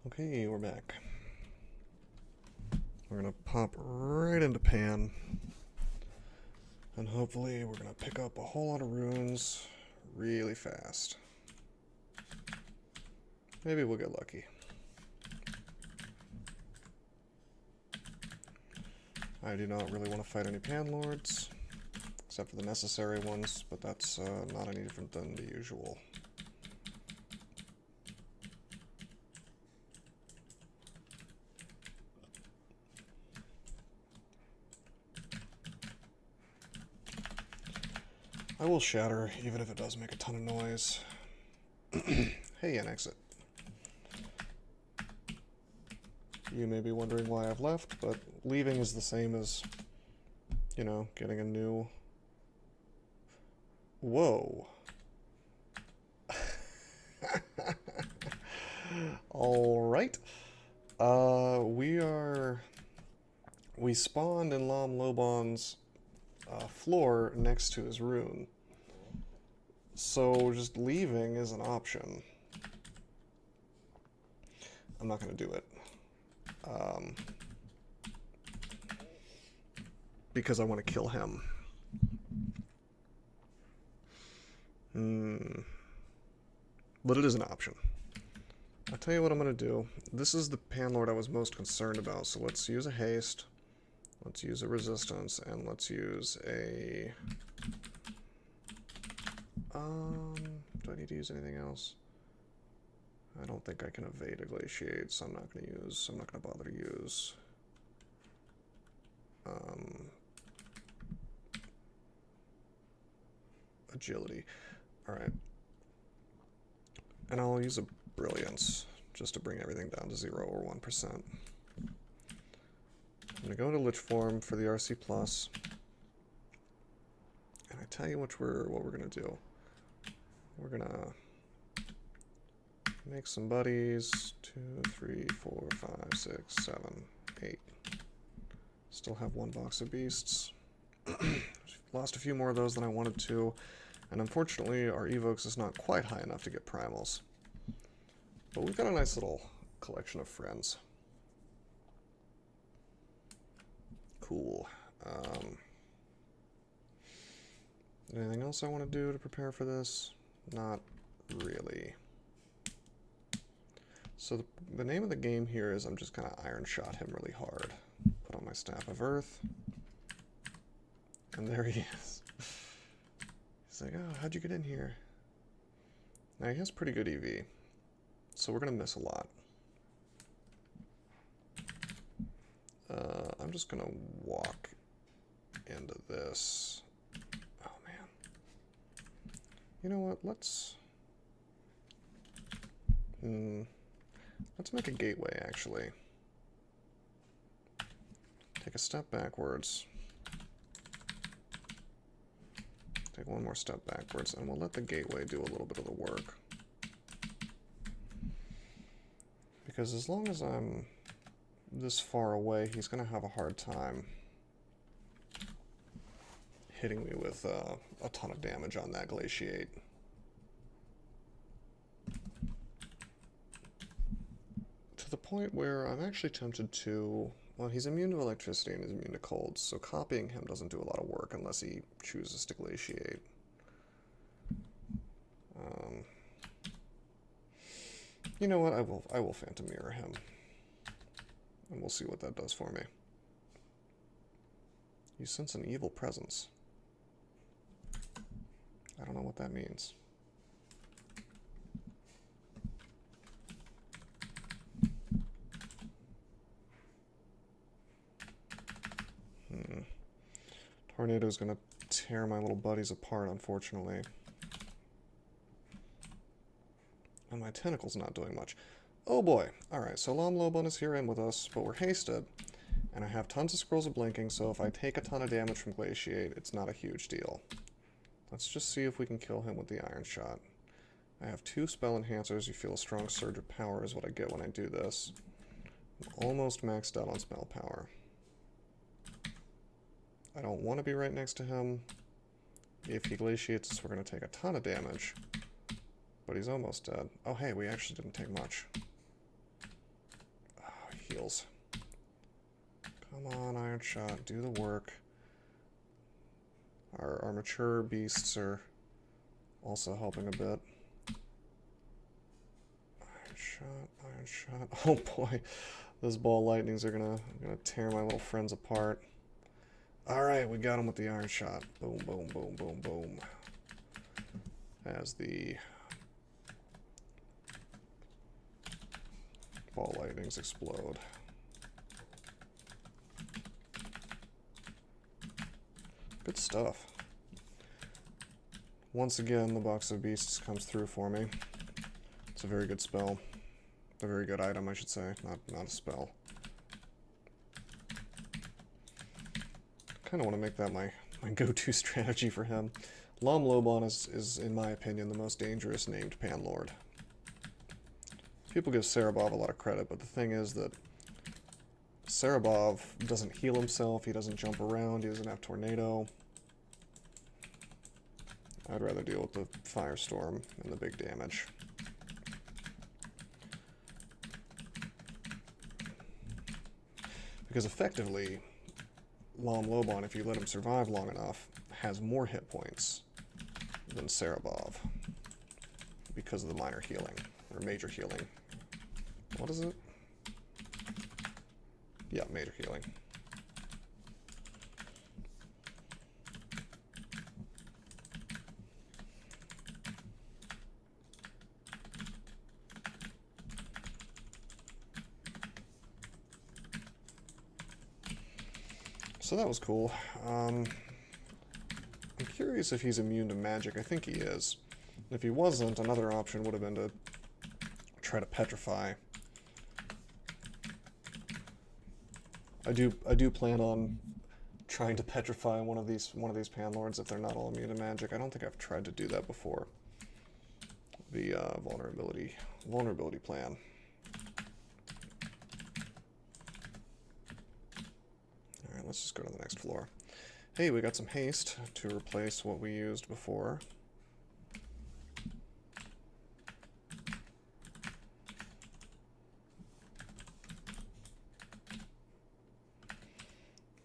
Okay, we're back. We're gonna pop right into Pan, and hopefully we're gonna pick up a whole lot of runes really fast. Maybe we'll get lucky. I do not really want to fight any Pan Lords, except for the necessary ones, but that's not any different than the usual. I will shatter, even if it does make a ton of noise. Hey, an exit. You may be wondering why I've left, but leaving is the same as, you know, getting a new... Whoa. Alright. We spawned in Lam Lobon's floor next to his rune. So just leaving is an option. I'm not going to do it. Because I want to kill him. But it is an option. I'll tell you what I'm going to do. This is the Panlord I was most concerned about, so let's use a haste. Let's use a resistance, and let's use a... do I need to use anything else? I don't think I can evade a glaciate, so I'm not going to bother to use. Agility. Alright. And I'll use a brilliance, just to bring everything down to 0 or 1%. I'm going to go into Lich form for the RC+. And I tell you what we're going to do. We're going to make some buddies. 2, 3, 4, 5, 6, 7, 8. Still have one box of beasts. Lost a few more of those than I wanted to. And unfortunately, our evokes is not quite high enough to get primals. But we've got a nice little collection of friends. Cool. Anything else I want to do to prepare for this? Not really. So the name of the game here is I'm just going to Iron Shot him really hard. Put on my Staff of Earth. And there he is. He's like, oh, how'd you get in here? Now he has pretty good EV. So we're going to miss a lot. I'm just going to walk into this. Oh, man. You know what? Let's make a gateway, actually. Take a step backwards. Take one more step backwards, and we'll let the gateway do a little bit of the work. Because as long as I'm this far away, he's going to have a hard time hitting me with a ton of damage on that glaciate. To the point where I'm actually tempted to... Well, he's immune to electricity and he's immune to cold, so copying him doesn't do a lot of work unless he chooses to glaciate. You know what? I will Phantom Mirror him. And we'll see what that does for me. You sense an evil presence. I don't know what that means. Tornado's gonna tear my little buddies apart, unfortunately. And my tentacle's not doing much. Oh boy. Alright, so Lam Lobon is here in with us, but we're hasted. And I have tons of Scrolls of Blinking, so if I take a ton of damage from Glaciate, it's not a huge deal. Let's just see if we can kill him with the Iron Shot. I have 2 spell enhancers. You feel a strong surge of power is what I get when I do this. I'm almost maxed out on spell power. I don't want to be right next to him. If he glaciates us, we're going to take a ton of damage. But he's almost dead. Oh, hey, we actually didn't take much. heals. Come on, Iron Shot, do the work. Our mature beasts are also helping a bit. Iron Shot, Iron Shot. Oh boy, those ball lightnings are gonna tear my little friends apart. Alright, we got him with the Iron Shot. Boom, boom, boom, boom, boom. As the ball lightnings explode. Good stuff. Once again, the Box of Beasts comes through for me. It's a very good spell. A very good item, I should say, not a spell. Kind of want to make that my go-to strategy for him. Lam Lobon is, in my opinion, the most dangerous named Panlord. People give Serabov a lot of credit, but the thing is that Serabov doesn't heal himself, he doesn't jump around, he doesn't have Tornado. I'd rather deal with the Firestorm and the big damage. Because effectively, Lam Lobon, if you let him survive long enough, has more hit points than Serabov because of the minor healing, or major healing. What is it? Yeah, major healing. So that was cool. I'm curious if he's immune to magic. I think he is. If he wasn't, another option would have been to try to petrify. I do plan on trying to petrify one of these Panlords if they're not all immune to magic. I don't think I've tried to do that before. The vulnerability plan. Alright, let's just go to the next floor. Hey, we got some haste to replace what we used before.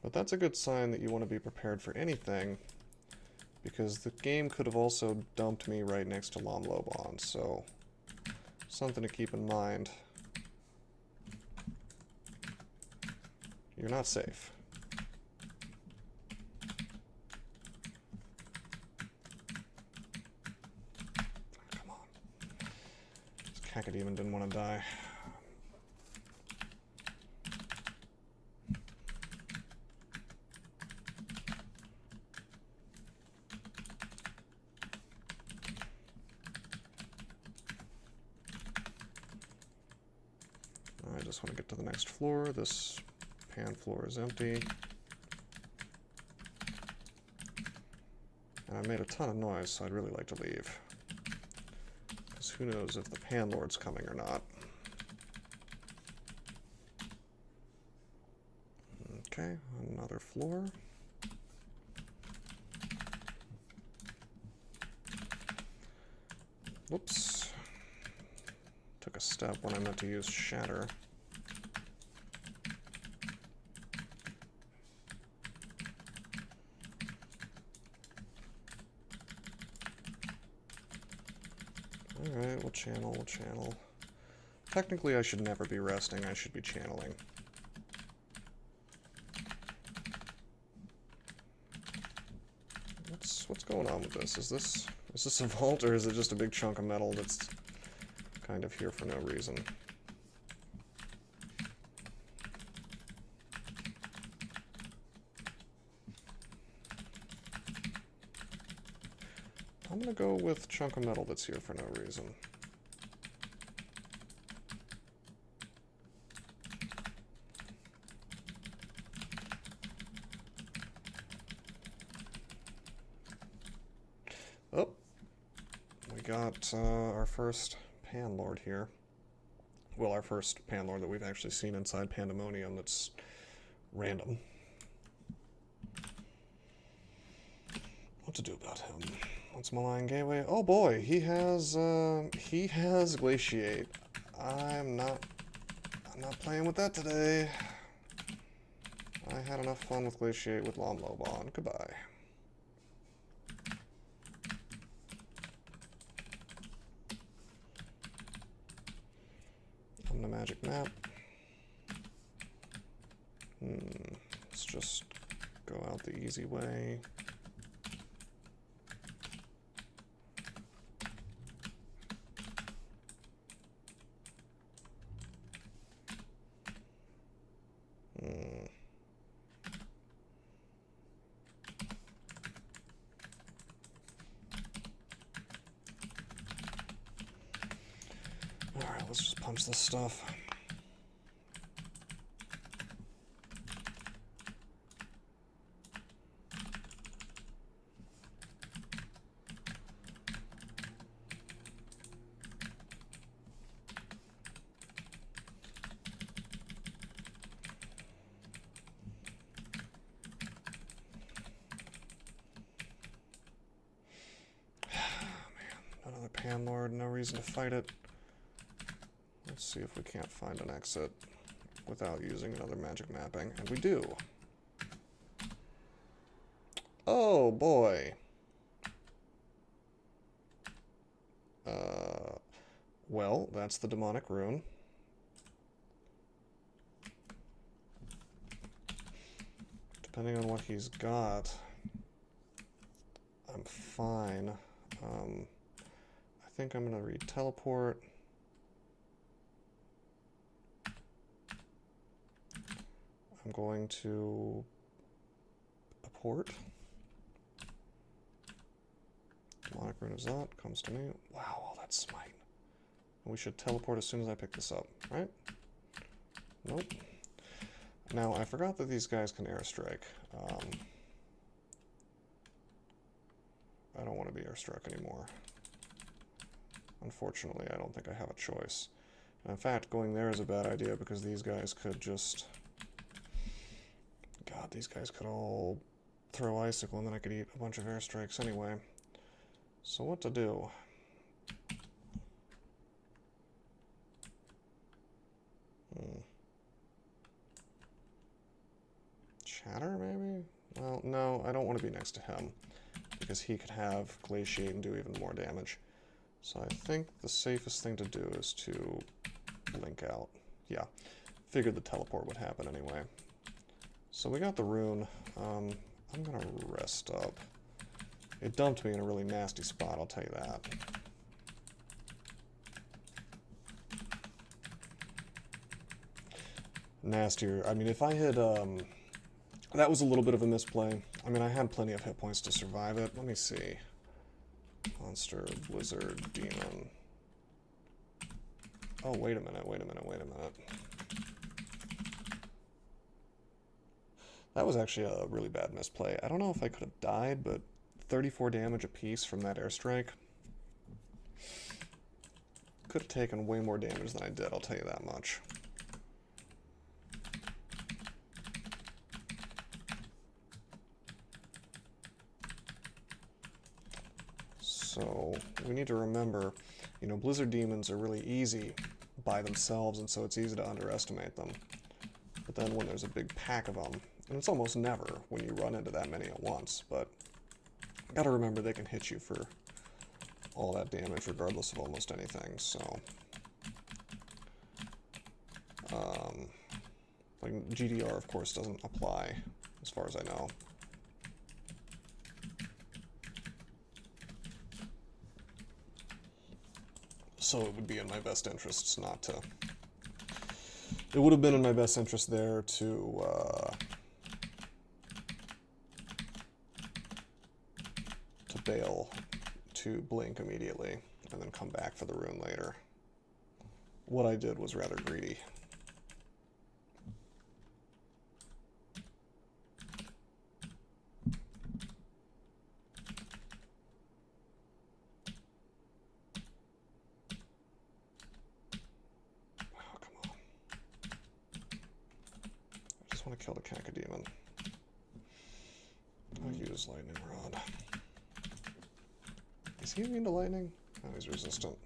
But that's a good sign that you want to be prepared for anything, because the game could have also dumped me right next to Lam Lobon, so something to keep in mind. You're not safe. Come on. This Cacodemon didn't want to die. I just want to get to the next floor. This pan floor is empty. And I made a ton of noise, so I'd really like to leave. Because who knows if the Panlord's coming or not. Okay, another floor. Whoops. Took a step when I meant to use Shatter. Alright, we'll channel. Technically, I should never be resting, I should be channeling. What's going on with this? Is this a vault, or is it just a big chunk of metal that's kind of here for no reason? I'm gonna go with chunk of metal that's here for no reason. Oh, we got our first Panlord here. Well, our first Panlord that we've actually seen inside Pandemonium that's random. What to do about him? What's Malign Gateway? Oh boy, he has Glaciate. I'm not Not playing with that today. I had enough fun with Glaciate with Lom Lobon. Goodbye. On the magic map. Let's just go out the easy way. Alright, let's just punch this stuff. Another Panlord, no reason to fight it. Let's see if we can't find an exit without using another magic mapping. And we do. Oh boy. Well, that's the demonic rune. Depending on what he's got, I'm fine. I think I'm gonna re-teleport. I'm going to port. Demonic Rune of Zot comes to me. Wow, all that smite. And we should teleport as soon as I pick this up, right? Nope. Now, I forgot that these guys can airstrike. I don't want to be airstruck anymore. Unfortunately, I don't think I have a choice. And in fact, going there is a bad idea because these guys could just... God, these guys could all throw Icicle and then I could eat a bunch of airstrikes anyway. So what to do? Chatter, maybe? Well, no, I don't want to be next to him because he could have Glaciate and do even more damage. So I think the safest thing to do is to blink out. Yeah, figured the teleport would happen anyway. So we got the rune. I'm gonna rest up. It dumped me in a really nasty spot, I'll tell you that. Nastier. I mean, if I had... that was a little bit of a misplay. I mean, I had plenty of hit points to survive it. Let me see. Monster, Blizzard, Demon. Oh, wait a minute, wait a minute, wait a minute. That was actually a really bad misplay. I don't know if I could have died, but 34 damage apiece from that airstrike. Could have taken way more damage than I did, I'll tell you that much. So we need to remember, you know, Blizzard Demons are really easy by themselves, and so it's easy to underestimate them. But then when there's a big pack of them, and it's almost never when you run into that many at once, but you gotta remember they can hit you for all that damage regardless of almost anything, so... like, GDR, of course, doesn't apply, as far as I know. So it would be in my best interests not to... It would have been in my best interest there to bail, to blink immediately, and then come back for the rune later. What I did was rather greedy. Kill the Cacodemon. I'll use Lightning Rod. Is he immune to lightning? No, he's resistant.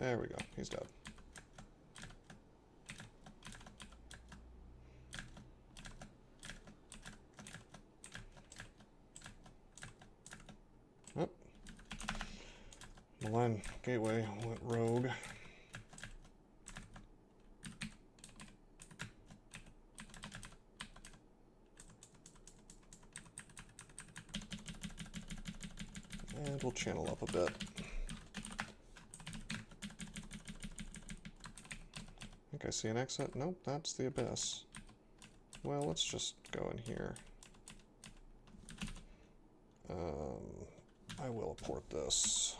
There we go. He's dead. Oh. Malign Gateway went rogue. And we'll channel up a bit. I think I see an exit. Nope, that's the Abyss. Well, let's just go in here. I will port this.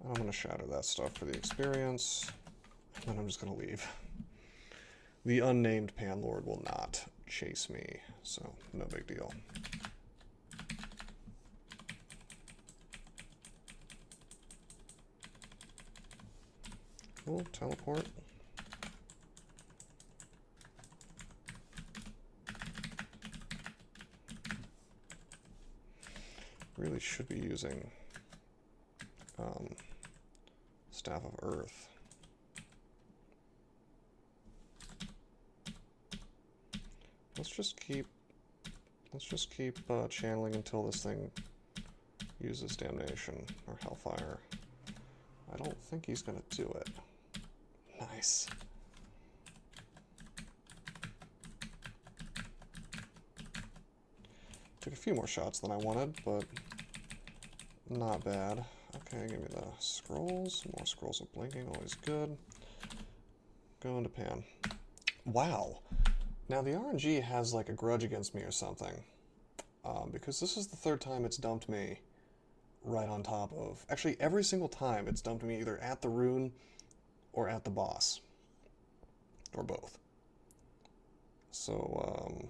I'm going to shatter that stuff for the experience, and then I'm just going to leave. The unnamed Panlord will not chase me, so no big deal. Cool, teleport. Really should be using Staff of Earth. Let's just keep channeling until this thing uses Damnation or Hellfire. I don't think he's gonna do it. Nice. Took a few more shots than I wanted, but not bad. Okay, give me the scrolls. More scrolls of blinking, always good. Go into Pan. Wow. Now the RNG has like a grudge against me or something. Because this is the third time it's dumped me right on top of... Actually, every single time it's dumped me either at the rune or at the boss. Or both. So,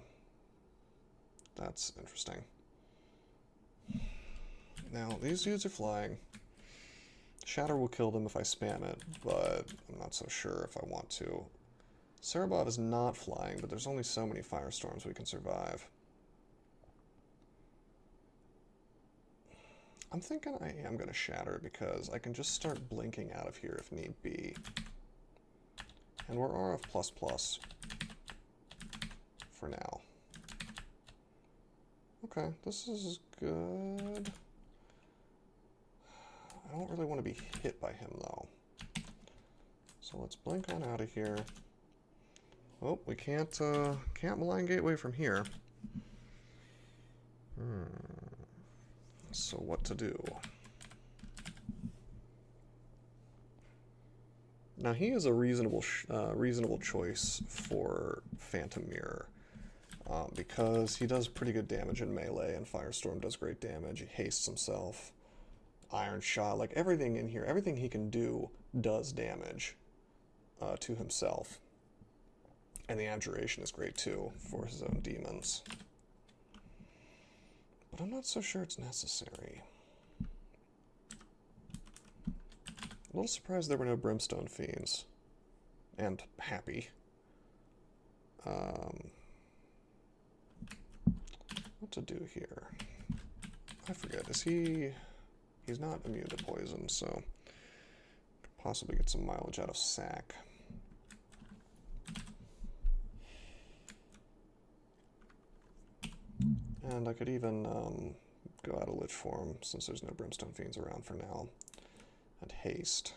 that's interesting. Now, these dudes are flying. Shatter will kill them if I spam it, but I'm not so sure if I want to. Cerebov is not flying, but there's only so many firestorms we can survive. I'm thinking I am going to shatter because I can just start blinking out of here if need be. And we're RF++ for now. Okay, this is good. I don't really want to be hit by him, though. So let's blink on out of here. Oh, we can't Malign Gateway from here. So what to do? Now he is a reasonable choice for Phantom Mirror. Because he does pretty good damage in melee, and Firestorm does great damage. He hastes himself. Iron Shot, like everything in here, everything he can do does damage to himself. And the Abjuration is great too for his own demons. But I'm not so sure it's necessary. A little surprised there were no Brimstone Fiends. And happy. What to do here? I forget. Is he... He's not immune to poison, so... Could possibly get some mileage out of Sack. And I could even go out of Lich form, since there's no Brimstone Fiends around for now. And haste.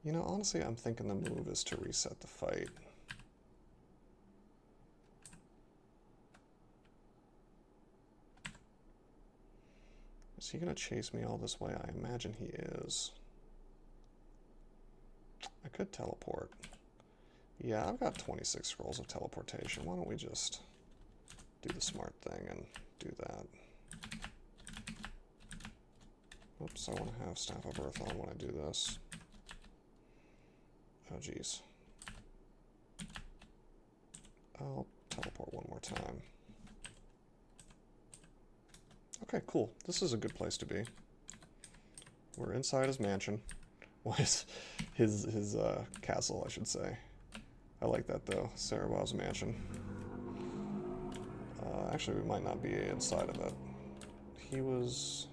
You know, honestly, I'm thinking the move is to reset the fight. Is he going to chase me all this way? I imagine he is. I could teleport. Yeah, I've got 26 scrolls of teleportation. Why don't we just do the smart thing and do that? Oops, I want to have Staff of Earth on when I do this. Oh, geez. I'll teleport one more time. Okay, cool. This is a good place to be. We're inside his mansion. Well, his castle, I should say. I like that, though. Cerebov's mansion. Actually, we might not be inside of it. He was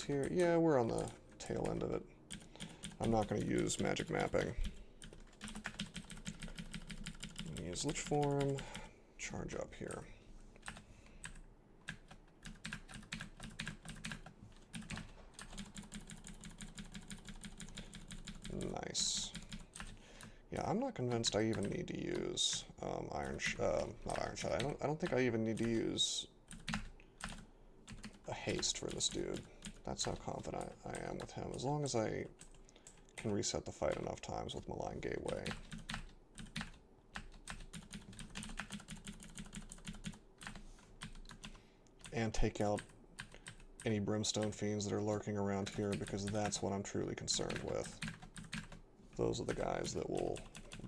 here. Yeah, we're on the tail end of it. I'm not going to use magic mapping. Use Lich Form, charge up here. Nice. Yeah, I'm not convinced I even need to use not Iron Shot. I don't think I even need to use a haste for this dude. That's how confident I am with him. As long as I can reset the fight enough times with Malign Gateway. And take out any Brimstone Fiends that are lurking around here, because that's what I'm truly concerned with. Those are the guys that will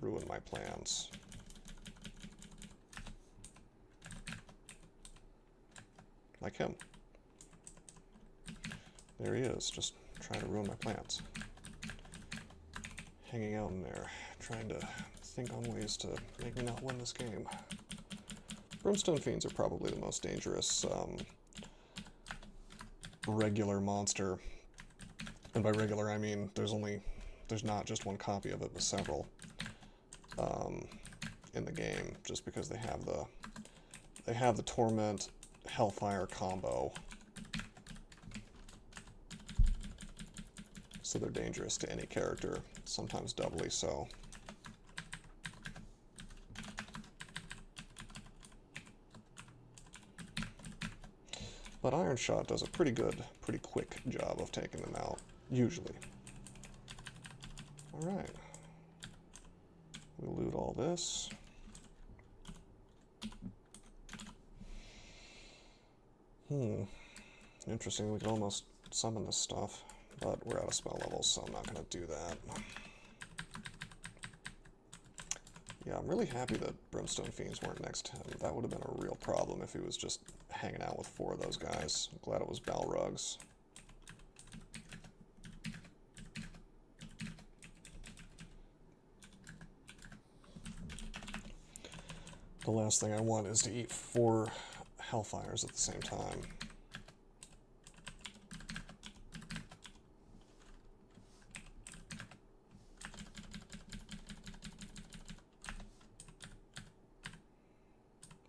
ruin my plans. Like him. There he is, just trying to ruin my plans. Hanging out in there, trying to think on ways to make me not win this game. Brimstone Fiends are probably the most dangerous regular monster. And by regular, I mean there's not just one copy of it, but several in the game, just because they have the Torment Hellfire combo. So they're dangerous to any character, sometimes doubly so. But Iron Shot does a pretty quick job of taking them out, usually. Alright. We loot all this. Interesting, we could almost summon this stuff, but we're out of spell levels, so I'm not going to do that. Yeah, I'm really happy that Brimstone Fiends weren't next to him. That would have been a real problem if he was just hanging out with 4 of those guys. I'm glad it was Balrogs. The last thing I want is to eat 4 Hellfires at the same time.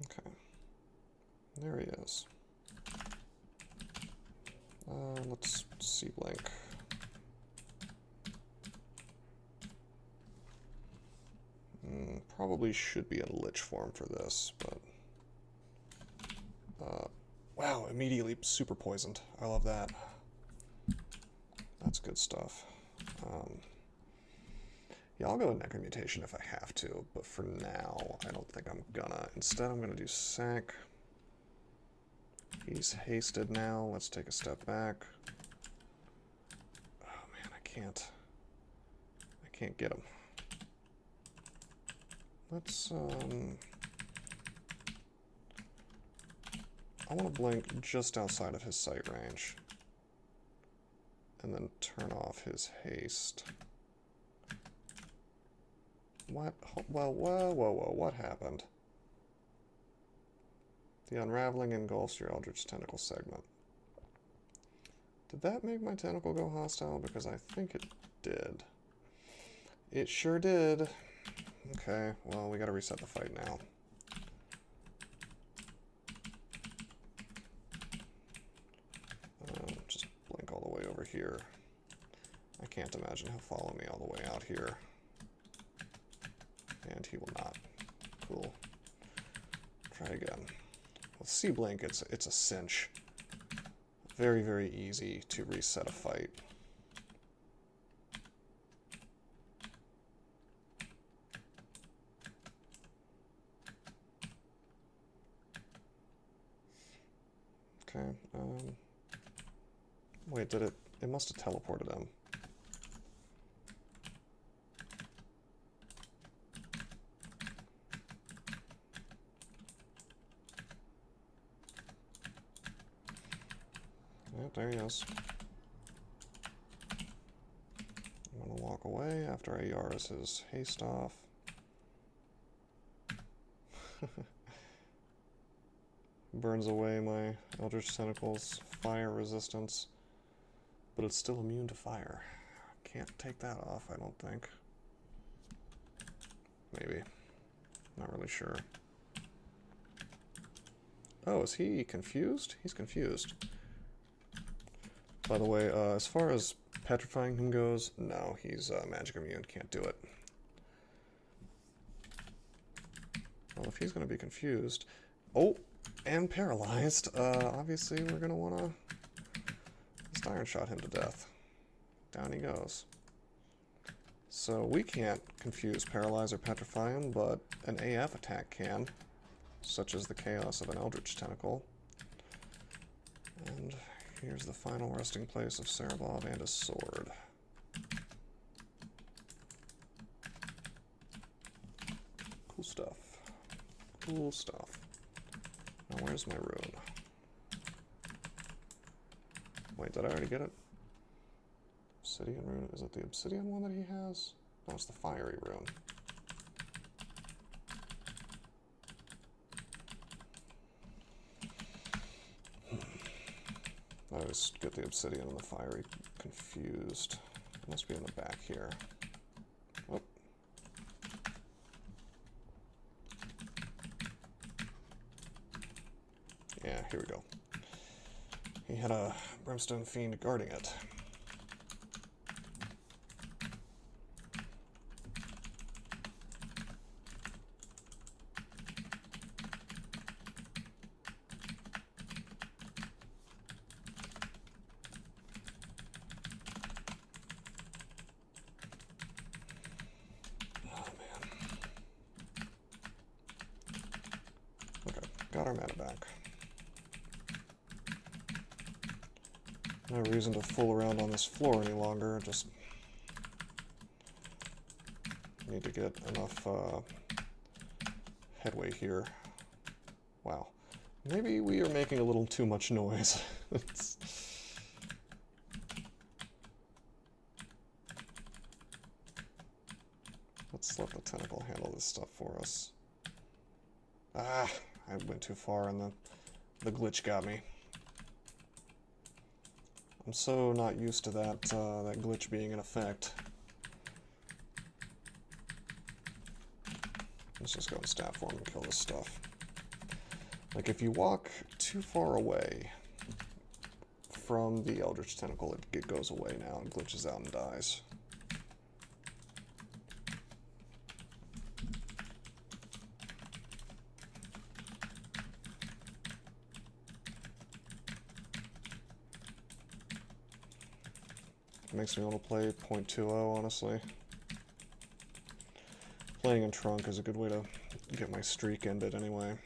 Okay. There he is. Let's see Blink. Probably should be in Lich form for this, but... wow, immediately super poisoned. I love that. That's good stuff. Yeah, I'll go with Necromutation if I have to, but for now, I don't think I'm gonna. Instead, I'm gonna do Sack. He's hasted now. Let's take a step back. Oh man, I can't get him. Let's, I want to blink just outside of his sight range. And then turn off his haste. What? Well, whoa, what happened? The unraveling engulfs your Eldritch Tentacle segment. Did that make my tentacle go hostile? Because I think it did. It sure did. Okay, well, we gotta reset the fight now. Just blink all the way over here. I can't imagine he'll follow me all the way out here. And he will not. Cool. Try again. With C-Blink, it's a cinch. Very, very easy to reset a fight. Okay, wait, did it? It must have teleported him. Yep, there he is. I'm gonna walk away after I Yaris his haste off. burns away my Eldritch Tentacle's fire resistance, but it's still immune to fire. Can't take that off, I don't think. Maybe. Not really sure. Oh, is he confused? He's confused. By the way, as far as petrifying him goes, no, he's magic immune, can't do it. Well, if he's going to be confused... Oh, and paralyzed. Obviously, we're going to want to just iron shot him to death. Down he goes. So we can't confuse, paralyze, or petrify him, but an AF attack can, such as the chaos of an Eldritch Tentacle. And here's the final resting place of Cerebov and his sword. Cool stuff. Cool stuff. Now where's my rune? Wait, did I already get it? Obsidian rune? Is it the obsidian one that he has? No, it's the fiery rune. I always get the obsidian and the fiery confused. It must be in the back here. Oh. Yeah, here we go. He had a brimstone fiend guarding it. Got our mana back. No reason to fool around on this floor any longer, just need to get enough headway here. Wow. Maybe we are making a little too much noise. Let's let the tentacle handle this stuff for us. Ah! I went too far and the glitch got me. I'm so not used to that glitch being in effect. Let's just go and stab form and kill this stuff. Like, if you walk too far away from the Eldritch Tentacle, it goes away now and glitches out and dies. It makes me want to play 0.20, honestly. Playing in Trunk is a good way to get my streak ended anyway.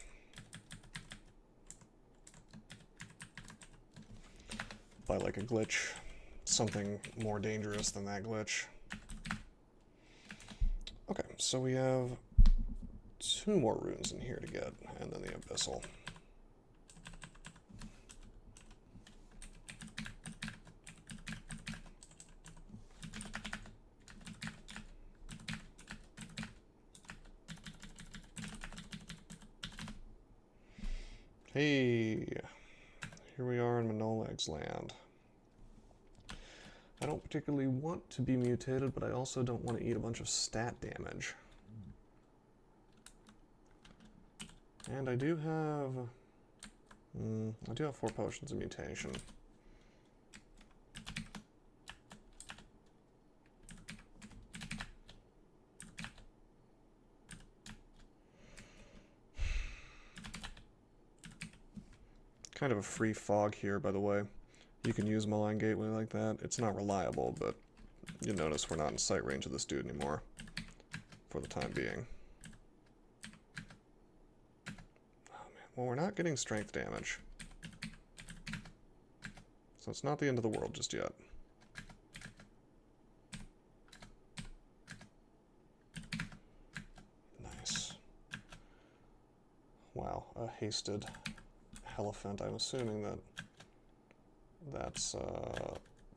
By like a glitch, something more dangerous than that glitch. Okay, so we have 2 more runes in here to get, and then the Abyssal. Hey, here we are in Manoleg's land. I don't particularly want to be mutated, but I also don't want to eat a bunch of stat damage. And I do have 4 potions of mutation. Kind of a free fog here, by the way. You can use Malign Gateway like that. It's not reliable, but you notice we're not in sight range of this dude anymore. For the time being. Oh man, well we're not getting strength damage. So it's not the end of the world just yet. Nice. Wow, a hasted elephant. I'm assuming that that's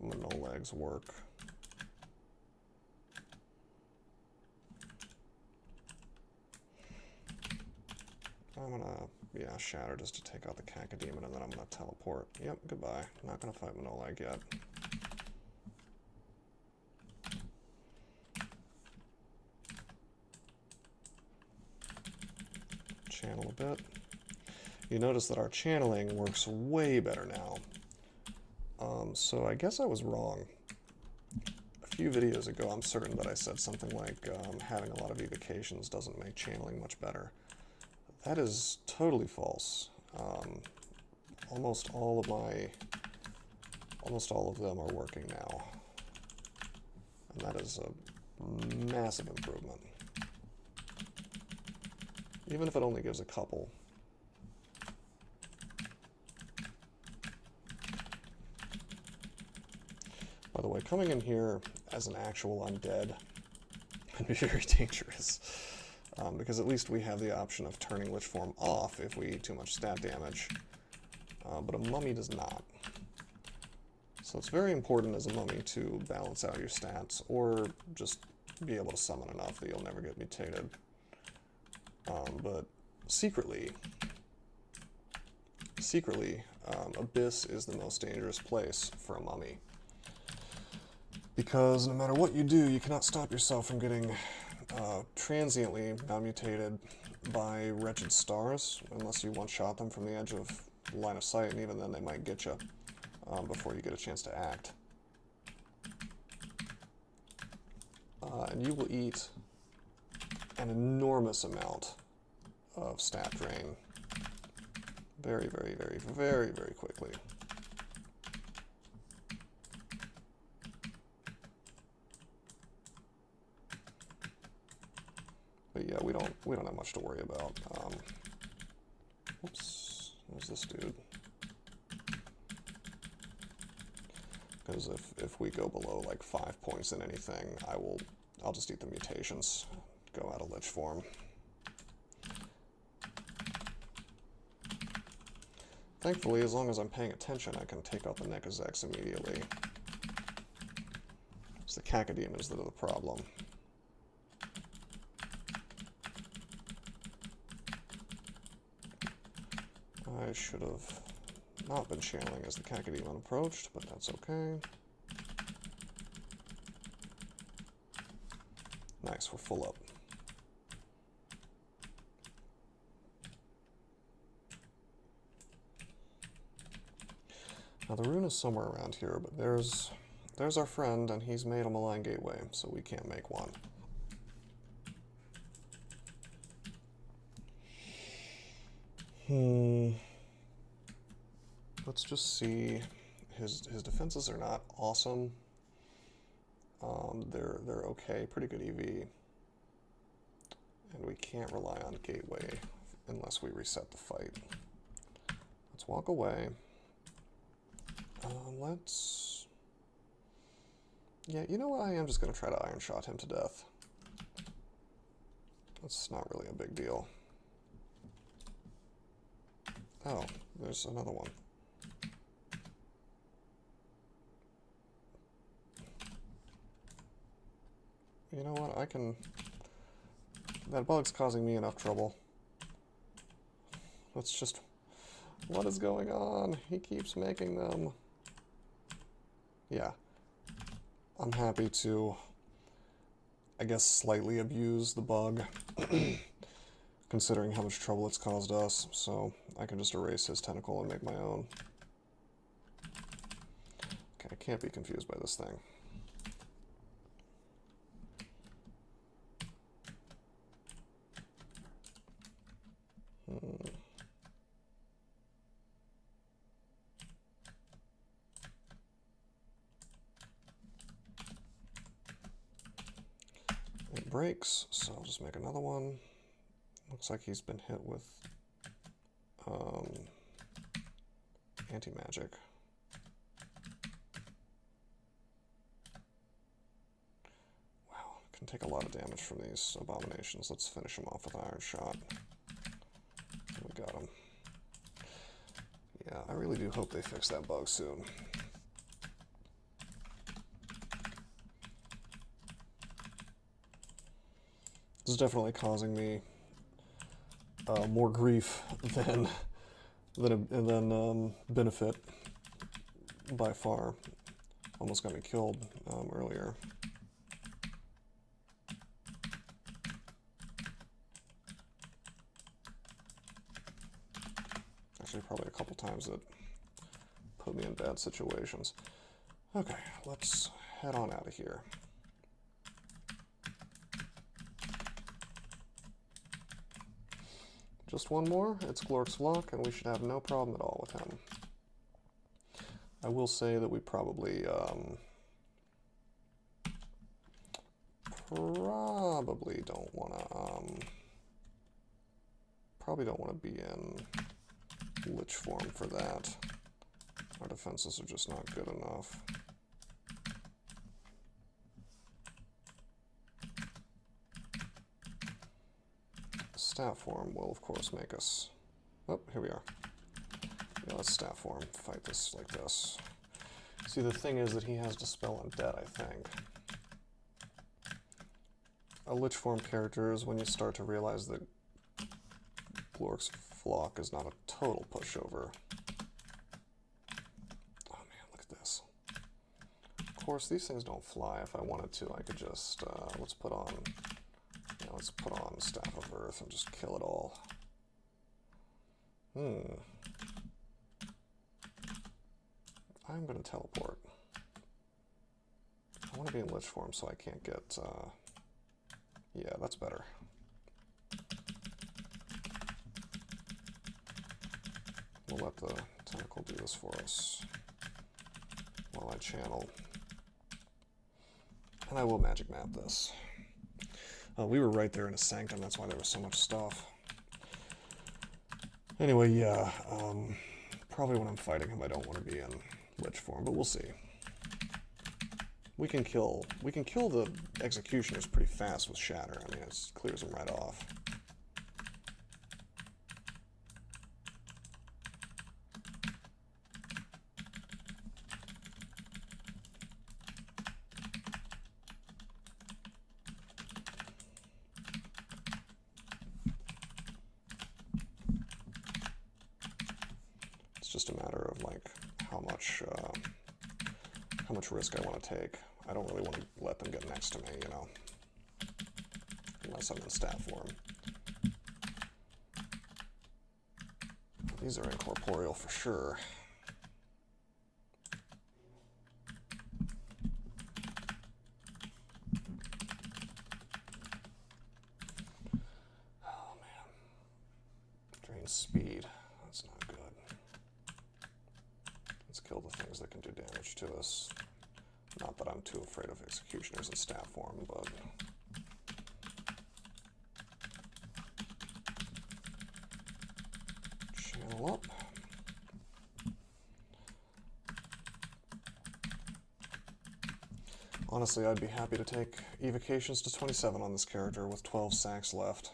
Manoleg's work. I'm gonna, yeah, shatter just to take out the Cacodemon, and then I'm gonna teleport. Yep, goodbye. Not gonna fight Manolag yet. Channel a bit. You notice that our channeling works way better now. So I guess I was wrong. A few videos ago, I'm certain that I said something like having a lot of evocations doesn't make channeling much better. That is totally false. Almost all of them are working now, and that is a massive improvement. Even if it only gives a couple. By the way, coming in here as an actual undead would be very dangerous, because at least we have the option of turning Lich Form off if we eat too much stat damage, but a mummy does not. So it's very important as a mummy to balance out your stats, or just be able to summon enough that you'll never get mutated. But secretly, Abyss is the most dangerous place for a mummy. Because no matter what you do, you cannot stop yourself from getting transiently mutated by wretched stars, unless you one-shot them from the edge of line of sight, and even then they might get you before you get a chance to act. And you will eat an enormous amount of stat drain very, very, very, very, very quickly. But yeah, we don't have much to worry about. Oops, there's this dude. Because if we go below like 5 points in anything, I'll just eat the mutations, go out of Lich form. Thankfully, as long as I'm paying attention, I can take out the Nekozex immediately. It's the Cacodemons that are the problem. I should have not been channeling as the Cacodemon approached, but that's okay. Nice, we're full up. Now the rune is somewhere around here, but there's our friend, and he's made a malign gateway, so we can't make one. Let's just see. His defenses are not awesome. They're okay, pretty good EV. And we can't rely on gateway unless we reset the fight. Let's walk away. Yeah, you know what? I am just going to try to Iron Shot him to death. That's not really a big deal. Oh, there's another one. You know what? I can... That bug's causing me enough trouble. Let's just... What is going on? He keeps making them. Yeah. I'm happy to, I guess, slightly abuse the bug, considering how much trouble it's caused us, so I can just erase his tentacle and make my own. Okay, I can't be confused by this thing. It breaks, so I'll just make another one. Looks like he's been hit with anti-magic. Wow, can take a lot of damage from these abominations. Let's finish him off with Iron Shot. We got him. Yeah, I really do hope they fix that bug soon. This is definitely causing me more grief than benefit by far. Almost got me killed earlier. Actually, probably a couple times that put me in bad situations. Okay, let's head on out of here. Just one more, it's Glork's luck, and we should have no problem at all with him. I will say that we probably don't want to be in Lich form for that. Our defenses are just not good enough. Staff form will, of course, make us... Oh, here we are. Yeah, let's staff form. Fight this like this. See, the thing is that he has Dispel Undead, I think. A Lich form character is when you start to realize that Glork's Flock is not a total pushover. Oh man, look at this. Of course, these things don't fly. If I wanted to, I could just, let's put on Staff of Earth and just kill it all. I'm gonna teleport. I want to be in Lich form so I can't get, yeah, that's better. We'll let the tentacle do this for us while I channel. And I will magic map this. We were right there in a sanctum, that's why there was so much stuff. Anyway, yeah, probably when I'm fighting him I don't want to be in Lich form, but we'll see. We can kill the executioners pretty fast with Shatter. I mean, it clears them right off. It's just a matter of like how much risk I want to take. I don't really want to let them get next to me, you know, unless I'm in staff form. These are incorporeal for sure. Oh man. Drain speed. That's not good. Let's kill the things that can do damage to us. Not that I'm too afraid of executioners in staff form, but... Channel up. Honestly, I'd be happy to take evocations to 27 on this character with 12 sacks left.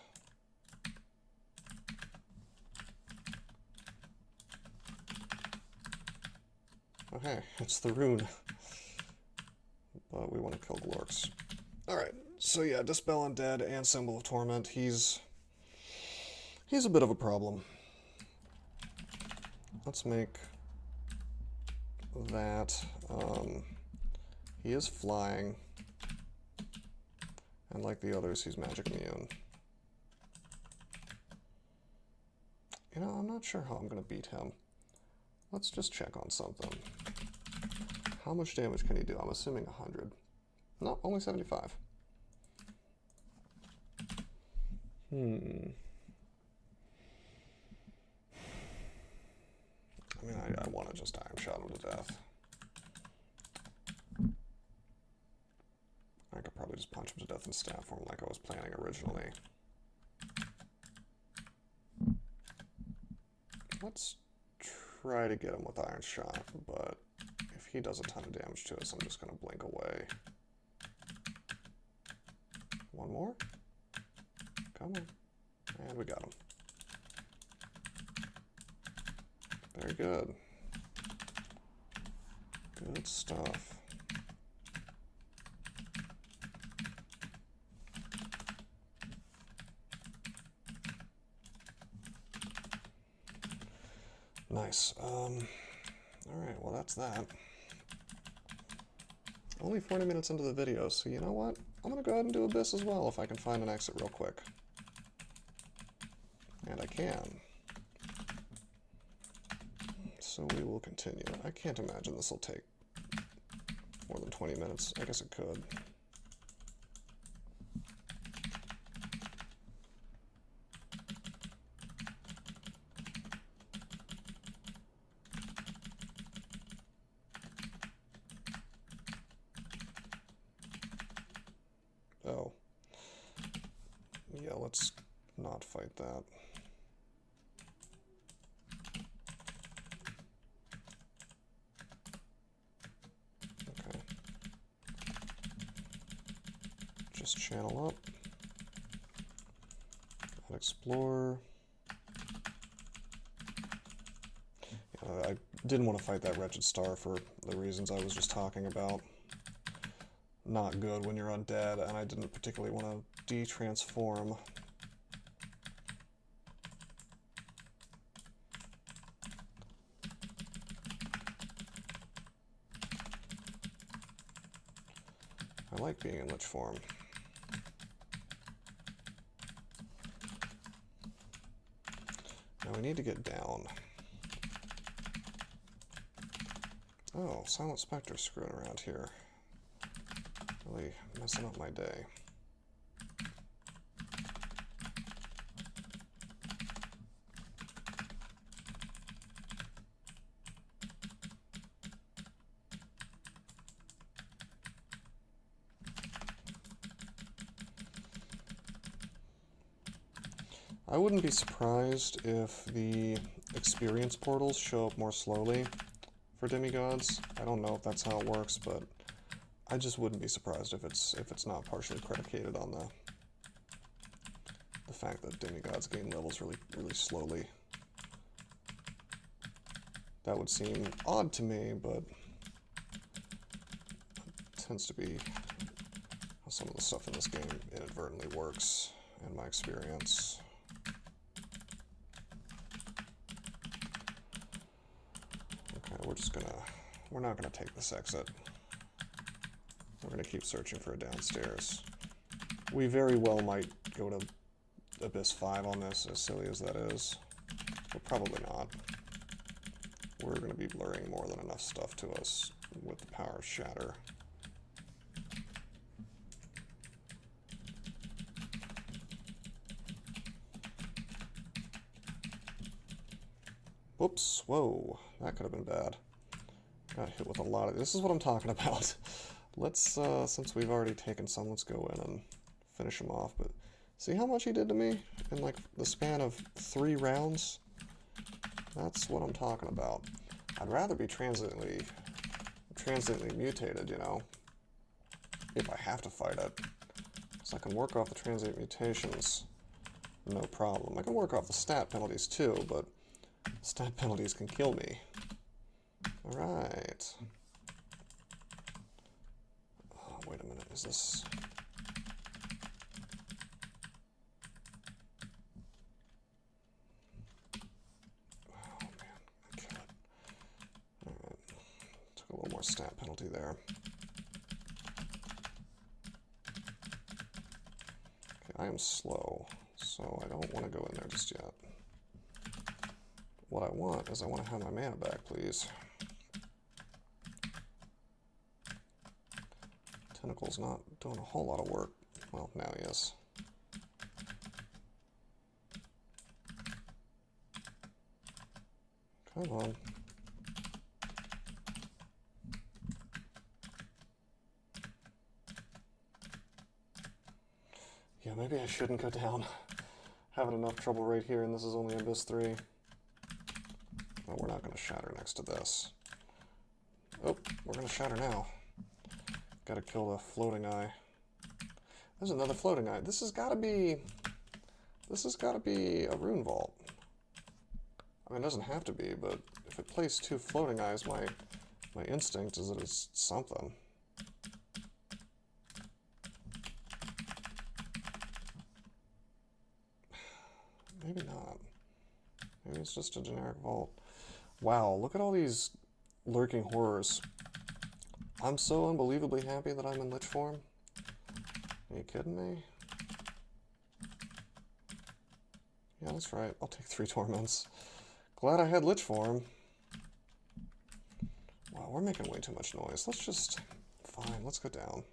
Okay, it's the rune. But we want to kill Glorks. Alright, so yeah, Dispel Undead and Symbol of Torment. He's a bit of a problem. Let's make that. He is flying. And like the others, he's magic immune. You know, I'm not sure how I'm going to beat him. Let's just check on something. How much damage can he do? I'm assuming 100. No, only 75. I mean, I want to just Iron Shot him to death. I could probably just punch him to death in staff form like I was planning originally. Let's try to get him with Iron Shot, but if he does a ton of damage to us, I'm just going to blink away. One more? Come on. And we got him. Very good. Good stuff. Nice. Alright, well that's that. Only 40 minutes into the video, so you know what? I'm gonna go ahead and do Abyss as well if I can find an exit real quick. And I can. So we will continue. I can't imagine this will take more than 20 minutes. I guess it could. Oh. Yeah, let's not fight that. Okay. Just channel up. Add Explorer. Yeah, I didn't want to fight that Wretched Star for the reasons I was just talking about. Not good when you're undead, and I didn't particularly want to de-transform. I like being in Lich form. Now we need to get down. Oh, Silent Spectre screwing around here. Really messing up my day. I wouldn't be surprised if the experience portals show up more slowly for demigods. I don't know if that's how it works, but I just wouldn't be surprised if it's not partially predicated on the fact that demigods gain levels really slowly. That would seem odd to me, but it tends to be how some of the stuff in this game inadvertently works, in my experience. Okay, we're not gonna take this exit. We're gonna keep searching for a downstairs. We very well might go to Abyss 5 on this, as silly as that is, but probably not. We're gonna be blurring more than enough stuff to us with the power of Shatter. Whoops, whoa, that could have been bad. Got hit with a lot of... This is what I'm talking about. Let's, since we've already taken some, let's go in and finish him off. But see how much he did to me in, like, the span of 3 rounds? That's what I'm talking about. I'd rather be transiently mutated, you know, if I have to fight it. So I can work off the transient mutations, no problem. I can work off the stat penalties too, but stat penalties can kill me. Alright. Oh, wait a minute, is this... Oh man, I kill it. Alright. Took a little more stat penalty there. Okay, I am slow, so I don't want to go in there just yet. What I want is I want to have my mana back, please. Tentacle's not doing a whole lot of work. Well, now he is. Come on. Yeah, maybe I shouldn't go down. Having enough trouble right here, and this is only Abyss 3. Oh, we're not going to shatter next to this. Oh, we're going to shatter now. Gotta kill the floating eye. There's another floating eye. This has gotta be a rune vault. I mean, it doesn't have to be, but if it plays 2 floating eyes, my instinct is that it's something. Maybe not. Maybe it's just a generic vault. Wow, look at all these lurking horrors. I'm so unbelievably happy that I'm in Lich form. Are you kidding me? Yeah, that's right. I'll take 3 torments. Glad I had Lich form. Wow, we're making way too much noise. Let's just... Fine, let's go down.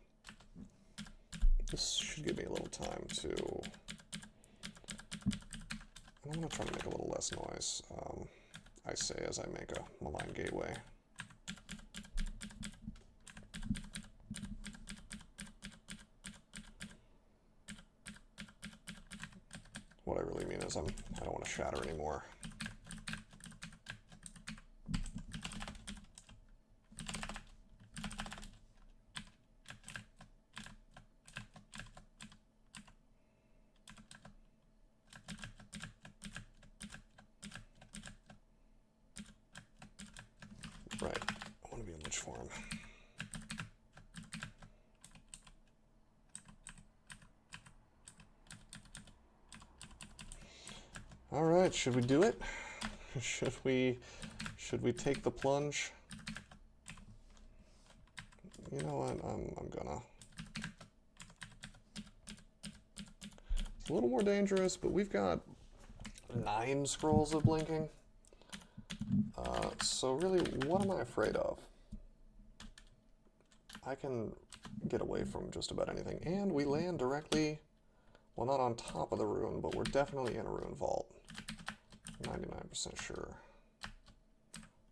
This should give me a little time to... I'm going to try to make a little less noise. I say as I make a malign gateway. What I really mean is I don't want to shatter anymore. Right, I want to be in Lich form. All right, should we do it? Should we take the plunge? You know what? I'm gonna. It's a little more dangerous, but we've got 9 scrolls of blinking. So really, what am I afraid of? I can get away from just about anything, and we land directly, well, not on top of the rune, but we're definitely in a rune vault. 99% sure.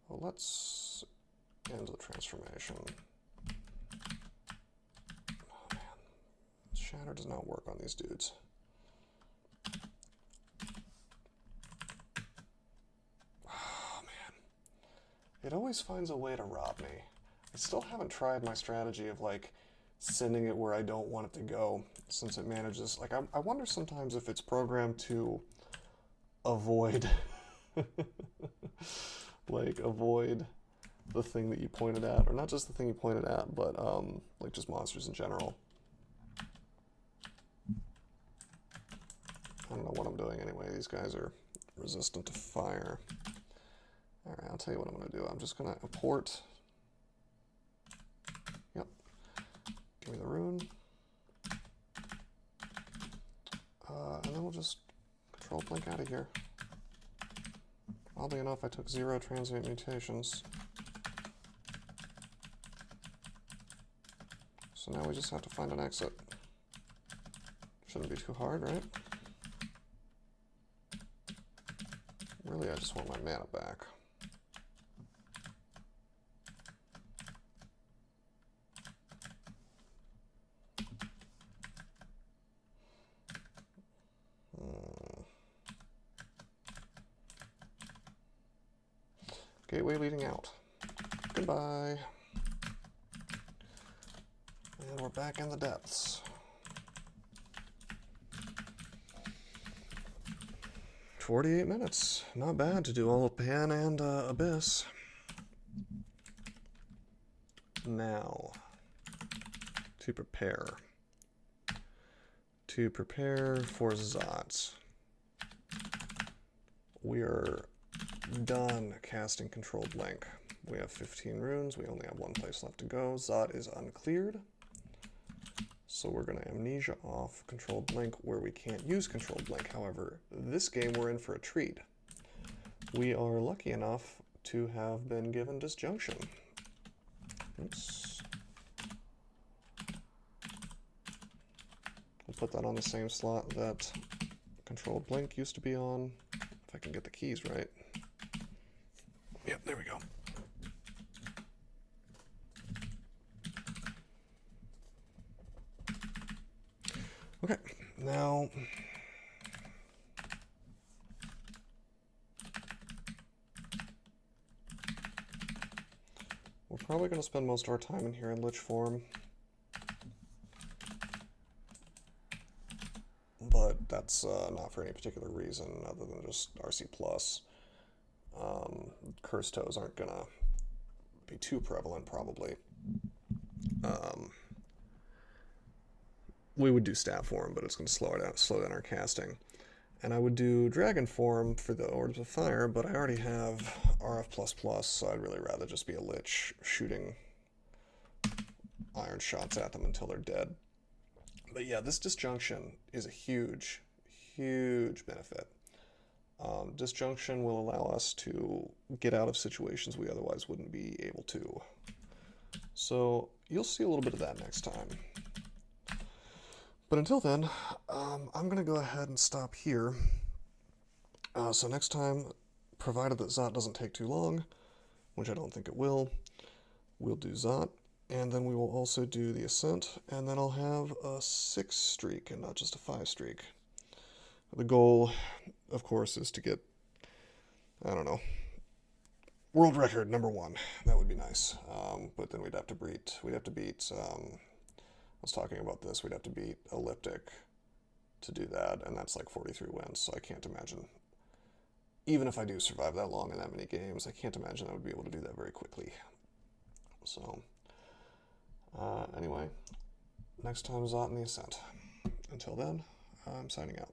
Well, let's end the transformation. Oh man, shatter does not work on these dudes. Oh man, it always finds a way to rob me. I still haven't tried my strategy of like sending it where I don't want it to go, since it manages, like I wonder sometimes if it's programmed to avoid like avoid the thing that you pointed at, or not just the thing you pointed at, but like just monsters in general. I don't know what I'm doing anyway. These guys are resistant to fire. Alright, I'll tell you what I'm going to do. I'm just going to import. Yep. Give me the rune. And then we'll just control blink out of here. Oddly enough, I took 0 transient mutations. So now we just have to find an exit. Shouldn't be too hard, right? Really, I just want my mana back. Gateway leading out. Goodbye. And we're back in the depths. 48 minutes. Not bad to do all of Pan and Abyss. Now, to prepare. To prepare for Zot. We are done casting Controlled Blink. We have 15 runes. We only have 1 place left to go. Zot is uncleared. So we're going to Amnesia off Controlled Blink where we can't use Controlled Blink. However, this game we're in for a treat. We are lucky enough to have been given Disjunction. Oops. We'll put that on the same slot that Controlled Blink used to be on. If I can get the keys right. Yep, there we go. Okay, now we're probably going to spend most of our time in here in Lich form, but that's not for any particular reason other than just RC+. Curse toes aren't going to be too prevalent, probably. We would do stat form, but it's going to slow down our casting. And I would do Dragon Form for the Orbs of Fire, but I already have RF++, so I'd really rather just be a Lich shooting iron shots at them until they're dead. But yeah, this Disjunction is a huge, huge benefit. Disjunction will allow us to get out of situations we otherwise wouldn't be able to. So you'll see a little bit of that next time. But until then, I'm going to go ahead and stop here. So next time, provided that Zot doesn't take too long, which I don't think it will, we'll do Zot, and then we will also do the Ascent, and then I'll have a 6 streak and not just a 5 streak. The goal, of course, is to get, I don't know, world record #1. That would be nice. But then we'd have to beat, I was talking about this, we'd have to beat Elliptic to do that, and that's like 43 wins, so I can't imagine, even if I do survive that long in that many games, I can't imagine I would be able to do that very quickly. So, anyway, next time Zot in the Ascent. Until then, I'm signing out.